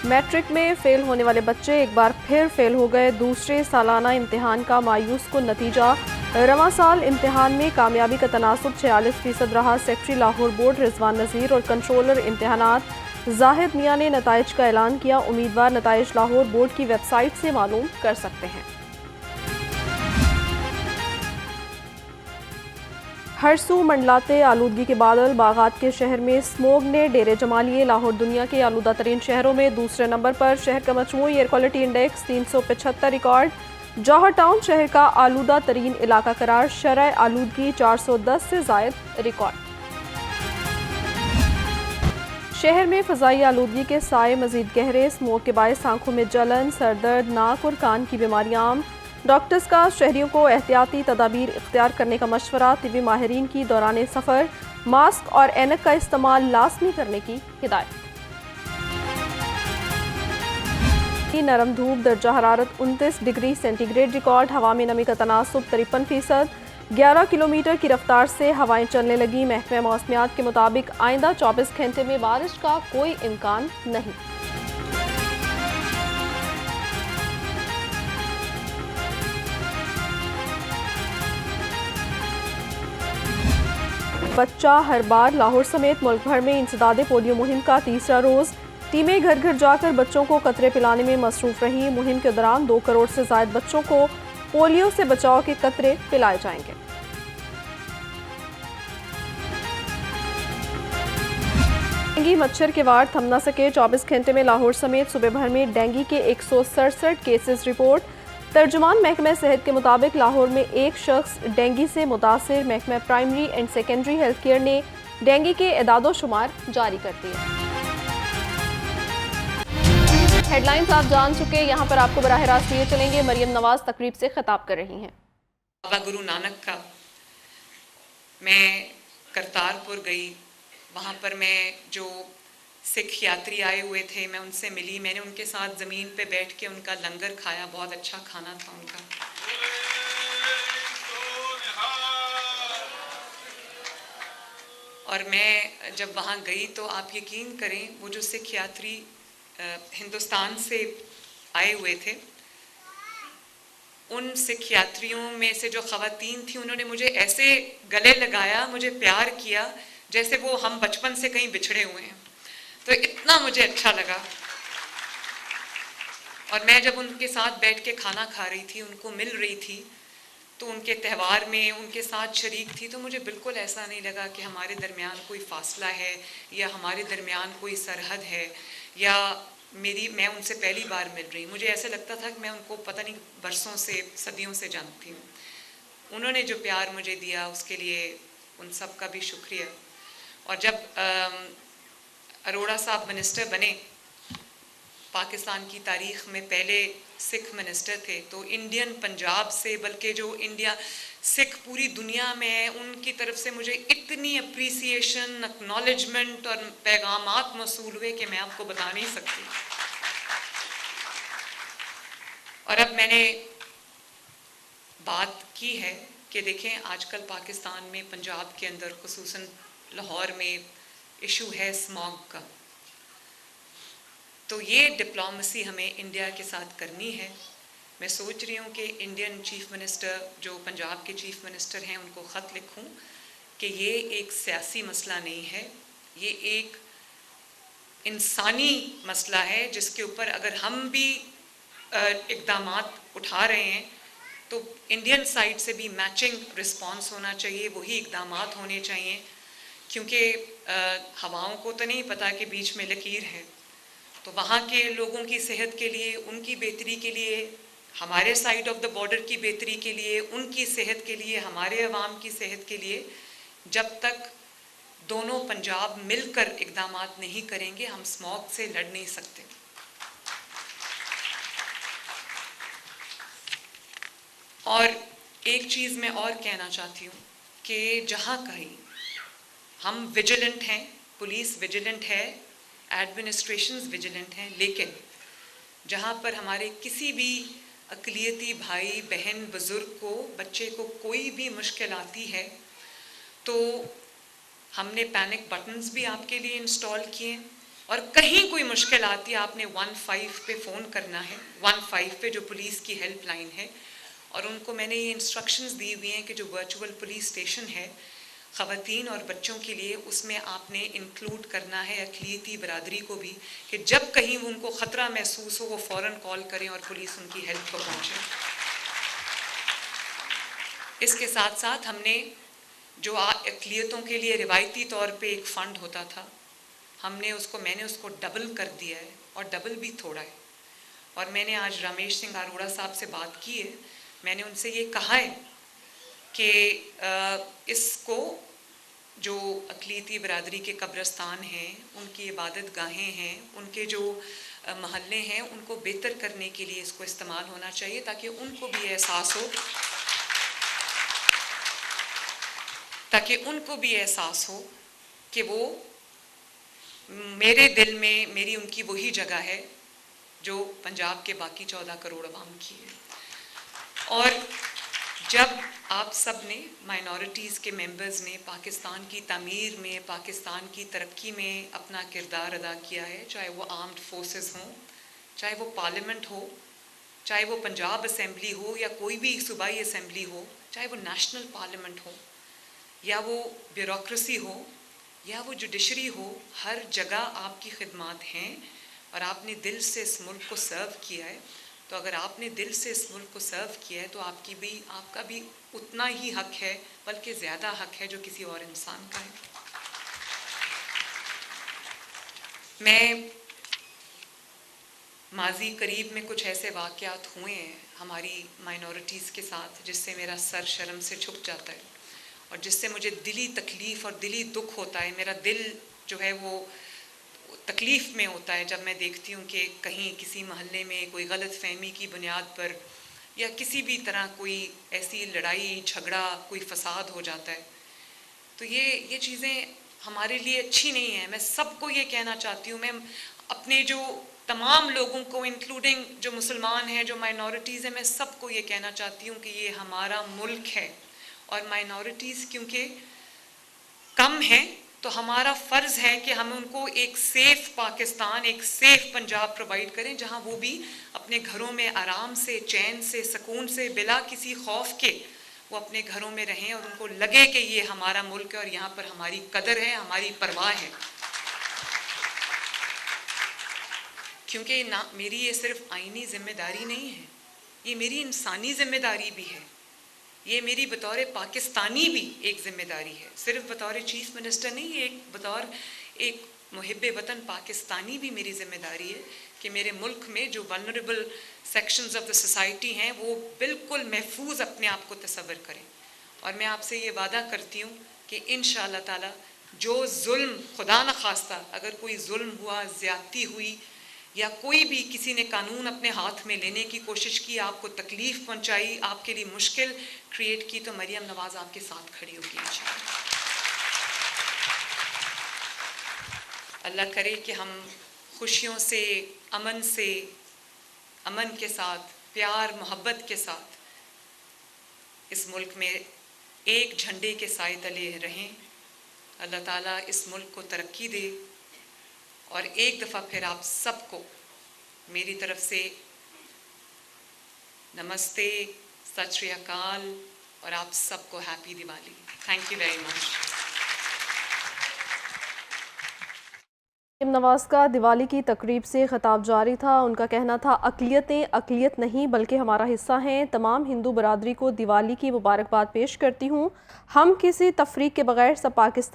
Matric میں فیل ہونے والے بچے ایک بار پھر فیل ہو گئے۔ دوسرے سالانہ امتحان کا مایوس کن نتیجہ۔ رواں سال امتحان میں کامیابی کا تناسب 46% رہا۔ سیکرٹری لاہور بورڈ رضوان نذیر اور کنٹرولر امتحانات زاہد میاں نے نتائج کا اعلان کیا۔ امیدوار نتائج لاہور بورڈ کی ویب سائٹ سے معلوم کر سکتے ہیں۔ ہر سو منڈلاتے آلودگی کے بادل۔ باغات کے شہر میں سموگ نے ڈیرے جما لیے۔ لاہور دنیا کے آلودہ ترین شہروں میں دوسرے نمبر پر۔ شہر کا مجموعی ایئر کوالٹی انڈیکس 375 ریکارڈ۔ جوہر ٹاؤن شہر کا آلودہ ترین علاقہ قرار۔ شرح آلودگی 410 سے زائد ریکارڈ۔ شہر میں فضائی آلودگی کے سائے مزید گہرے۔ سموگ کے باعث آنکھوں میں جلن، سر درد، ناک اور کان کی بیماریاں عام۔ ڈاکٹرز کا شہریوں کو احتیاطی تدابیر اختیار کرنے کا مشورہ۔ طبی ماہرین کی دوران سفر ماسک اور اینک کا استعمال لازمی کرنے کی ہدایت۔ نرم دھوپ، درجہ حرارت 29 ڈگری سینٹی گریڈ ریکارڈ۔ ہوا میں نمی کا تناسب 53%۔ 11 کلومیٹر کی رفتار سے ہوائیں چلنے لگیں۔ محکمہ موسمیات کے مطابق آئندہ 24 گھنٹے میں بارش کا کوئی امکان نہیں۔ بچہ ہر بار۔ لاہور سمیت ملک بھر میں انسداد پولیو مہم کا تیسرا روز۔ ٹیمیں گھر گھر جا کر بچوں کو قطرے پلانے میں مصروف رہیں۔ مہم کے دوران 2 کروڑ سے زائد بچوں کو پولیو سے بچاؤ کے قطرے پلائے جائیں گے۔ ڈینگی مچھر کے وار تھم نہ سکے۔ 24 گھنٹے میں لاہور سمیت صوبے بھر میں ڈینگی کے 167 کیسز رپورٹ۔ ترجمان محکمہ صحت کے مطابق لاہور میں ایک شخص ڈینگی سے متاثر۔ محکمہ primary and secondary health care نے ڈینگی کے اعداد و شمار جاری کر دیے۔ ہیڈ لائنز آپ جان چکے، یہاں پر آپ کو براہ راست لیے چلیں گے۔ مریم نواز تقریب سے خطاب کر رہی ہیں۔ بابا گرو نانک کا میں کرتارپور گئی، وہاں پر میں جو سکھ یاتری آئے ہوئے تھے میں ان سے ملی، میں نے ان کے ساتھ زمین پہ بیٹھ کے ان کا لنگر کھایا، بہت اچھا کھانا تھا ان کا۔ اور میں جب وہاں گئی تو آپ یقین کریں وہ جو سکھ یاتری ہندوستان سے آئے ہوئے تھے، ان سکھ یاتریوں میں سے جو خواتین تھیں انہوں نے مجھے ایسے گلے لگایا، مجھے پیار کیا جیسے وہ ہم بچپن سے کہیں بچھڑے ہوئے ہیں، تو اتنا مجھے اچھا لگا۔ اور میں جب ان کے ساتھ بیٹھ کے کھانا کھا رہی تھی، ان کو مل رہی تھی، تو ان کے تہوار میں ان کے ساتھ شریک تھی، تو مجھے بالکل ایسا نہیں لگا کہ ہمارے درمیان کوئی فاصلہ ہے یا ہمارے درمیان کوئی سرحد ہے یا میں ان سے پہلی بار مل رہی۔ مجھے ایسا لگتا تھا کہ میں ان کو پتہ نہیں برسوں سے، صدیوں سے جانتی ہوں۔ انہوں نے جو پیار مجھے دیا اس کے لیے ان سب کا بھی شکریہ۔ اور جب اروڑہ صاحب منسٹر بنے، پاکستان کی تاریخ میں پہلے سکھ منسٹر تھے، تو انڈین پنجاب سے، بلکہ جو انڈیا سکھ پوری دنیا میں ہے، ان کی طرف سے مجھے اتنی اپریسیشن، اکنالجمنٹ اور پیغامات موصول ہوئے کہ میں آپ کو بتا نہیں سکتی۔ اور اب میں نے بات کی ہے کہ دیکھیں آج کل پاکستان میں، پنجاب کے اندر خصوصاً لاہور میں ایشو ہے اسماگ کا، تو یہ ڈپلومیسی ہمیں انڈیا کے ساتھ کرنی ہے۔ میں سوچ رہی ہوں کہ انڈین چیف منسٹر جو پنجاب کے چیف منسٹر ہیں ان کو خط لکھوں کہ یہ ایک سیاسی مسئلہ نہیں ہے، یہ ایک انسانی مسئلہ ہے جس کے اوپر اگر ہم بھی اقدامات اٹھا رہے ہیں تو انڈین سائڈ سے بھی میچنگ رسپانس ہونا چاہیے، وہی اقدامات ہونے چاہیے، کیونکہ ہواؤں کو تو نہیں پتہ کہ بیچ میں لکیر ہے، تو وہاں کے لوگوں کی صحت کے لیے، ان کی بہتری کے لیے، ہمارے سائڈ آف دا بارڈر کی بہتری کے لیے، ان کی صحت کے لیے، ہمارے عوام کی صحت کے لیے، جب تک دونوں پنجاب مل کر اقدامات نہیں کریں گے ہم اسموگ سے لڑ نہیں سکتے۔ اور ایک چیز میں اور کہنا چاہتی ہوں کہ جہاں کہیں ہم ویجیلنٹ ہیں، پولیس ویجیلنٹ ہے، ایڈمنسٹریشنز ویجیلنٹ ہیں، لیکن جہاں پر ہمارے کسی بھی اقلیتی بھائی بہن بزرگ کو، بچے کو کوئی بھی مشکل آتی ہے تو ہم نے پینک بٹنز بھی آپ کے لیے انسٹال کیے ہیں، اور کہیں کوئی مشکل آتی ہے آپ نے 15 پہ فون کرنا ہے, 15 پہ جو پولیس کی ہیلپ لائن ہے. اور ان کو میں نے یہ انسٹرکشنز دی ہوئی ہیں کہ جو ورچوئل پولیس اسٹیشن ہے خواتین اور بچوں کے لیے, اس میں آپ نے انکلوڈ کرنا ہے اقلیتی برادری کو بھی, کہ جب کہیں ان کو خطرہ محسوس ہو وہ فوراً کال کریں اور پولیس ان کی ہیلپ کو پہنچے. اس کے ساتھ ساتھ ہم نے جو اقلیتوں کے لیے روایتی طور پہ ایک فنڈ ہوتا تھا, میں نے اس کو ڈبل کر دیا ہے, اور ڈبل بھی تھوڑا ہے. اور میں نے آج رمیش سنگھ اروڑا صاحب سے بات کی ہے, میں نے ان سے یہ کہا ہے کہ اس کو جو اقلیتی برادری کے قبرستان ہیں, ان کی عبادت گاہیں ہیں, ان کے جو محلے ہیں, ان کو بہتر کرنے کے لیے اس کو استعمال ہونا چاہیے, تاکہ ان کو بھی احساس ہو کہ وہ میرے دل میں میری ان کی وہی جگہ ہے جو پنجاب کے باقی 14 کروڑ عوام کی ہے. اور جب آپ سب نے مائنورٹیز کے ممبرز نے پاکستان کی تعمیر میں, پاکستان کی ترقی میں اپنا کردار ادا کیا ہے, چاہے وہ آرمڈ فورسز ہوں, چاہے وہ پارلیمنٹ ہو, چاہے وہ پنجاب اسمبلی ہو یا کوئی بھی صوبائی اسمبلی ہو, چاہے وہ نیشنل پارلیمنٹ ہو, یا وہ بیوروکریسی ہو, یا وہ جوڈیشری ہو, ہر جگہ آپ کی خدمات ہیں. اور آپ نے دل سے اس ملک کو سرو کیا ہے, تو اگر آپ نے دل سے اس ملک کو سرو کیا ہے تو آپ کا بھی اتنا ہی حق ہے, بلکہ زیادہ حق ہے جو کسی اور انسان کا ہے. میں ماضی قریب میں کچھ ایسے واقعات ہوئے ہیں ہماری مائنورٹیز کے ساتھ جس سے میرا سر شرم سے جھک جاتا ہے, اور جس سے مجھے دلی تکلیف اور دلی دکھ ہوتا ہے. میرا دل جو ہے وہ تکلیف میں ہوتا ہے جب میں دیکھتی ہوں کہ کہیں کسی محلے میں کوئی غلط فہمی کی بنیاد پر یا کسی بھی طرح کوئی ایسی لڑائی جھگڑا, کوئی فساد ہو جاتا ہے. تو یہ چیزیں ہمارے لیے اچھی نہیں ہیں. میں سب کو یہ کہنا چاہتی ہوں, میں اپنے جو تمام لوگوں کو انکلوڈنگ جو مسلمان ہیں, جو مائنورٹیز ہیں, میں سب کو یہ کہنا چاہتی ہوں کہ یہ ہمارا ملک ہے, اور مائنورٹیز کیونکہ کم ہیں تو ہمارا فرض ہے کہ ہم ان کو ایک سیف پاکستان, ایک سیف پنجاب پرووائڈ کریں, جہاں وہ بھی اپنے گھروں میں آرام سے, چین سے, سکون سے, بلا کسی خوف کے وہ اپنے گھروں میں رہیں, اور ان کو لگے کہ یہ ہمارا ملک ہے اور یہاں پر ہماری قدر ہے, ہماری پرواہ ہے. کیونکہ میری یہ صرف آئینی ذمہ داری نہیں ہے, یہ میری انسانی ذمہ داری بھی ہے, یہ میری بطور پاکستانی بھی ایک ذمہ داری ہے, صرف بطور چیف منسٹر نہیں, یہ بطور ایک محب وطن پاکستانی بھی میری ذمہ داری ہے کہ میرے ملک میں جو vulnerable sections of the society ہیں وہ بالکل محفوظ اپنے آپ کو تصور کریں. اور میں آپ سے یہ وعدہ کرتی ہوں کہ انشاءاللہ تعالی جو ظلم, خدا نخواستہ اگر کوئی ظلم ہوا, زیادتی ہوئی, یا کوئی بھی کسی نے قانون اپنے ہاتھ میں لینے کی کوشش کی, آپ کو تکلیف پہنچائی, آپ کے لیے مشکل کریٹ کی, تو مریم نواز آپ کے ساتھ کھڑی ہوگی انشاءاللہ. اللہ کرے کہ ہم خوشیوں سے, امن کے ساتھ, پیار محبت کے ساتھ اس ملک میں ایک جھنڈے کے سائے تلے رہیں. اللہ تعالیٰ اس ملک کو ترقی دے, اور ایک دفعہ پھر آپ سب کو میری طرف سے نمستے, ست شری اکال, اور آپ سب کو happy Diwali. Thank you very much. Maryam Nawaz کا دیوالی کی تقریب سے خطاب جاری تھا. ان کا کہنا تھا اقلیتیں اقلیت نہیں بلکہ ہمارا حصہ ہیں. تمام ہندو برادری کو دیوالی کی مبارکباد پیش کرتی ہوں. ہم کسی تفریق کے بغیر سب پاکستان